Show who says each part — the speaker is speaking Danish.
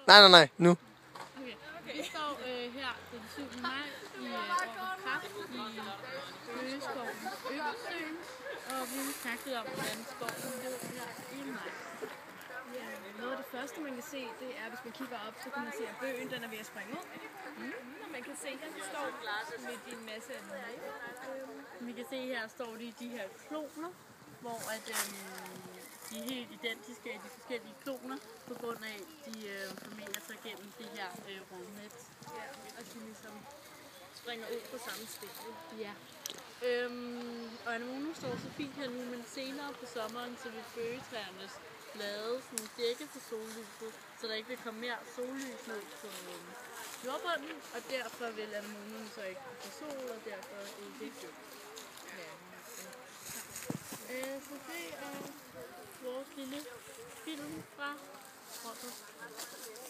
Speaker 1: Nej, nu.
Speaker 2: Okay. Vi står her den 7. maj i Årets Kraft i Bøgeskoven Østsøen, og vi har snakket om, hvordan skoven lå her i maj.
Speaker 3: Ja, noget af det første, man kan se, det er, hvis man kigger op, så kan man se, at bøgen den er ved at springe ud. Og man kan se, at den står midt i en masse af
Speaker 2: Vi kan se her står de i de her kloner, hvor at, de er helt identiske af de forskellige kloner, på grund af, at de formerer sig gennem det her rumnet.
Speaker 3: Ja, og de ligesom springer ud på samme sted.
Speaker 2: Ja. Og anemonen står så fint her nu, men senere på sommeren, så vil bøgetræernes blade sådan dække for sollyset, så der ikke vil komme mere sollys ned på jordbunden, og derfor vil anemonen så ikke få sol, og derfor ikke dø. Så det er vores lille film fra Rotterdam.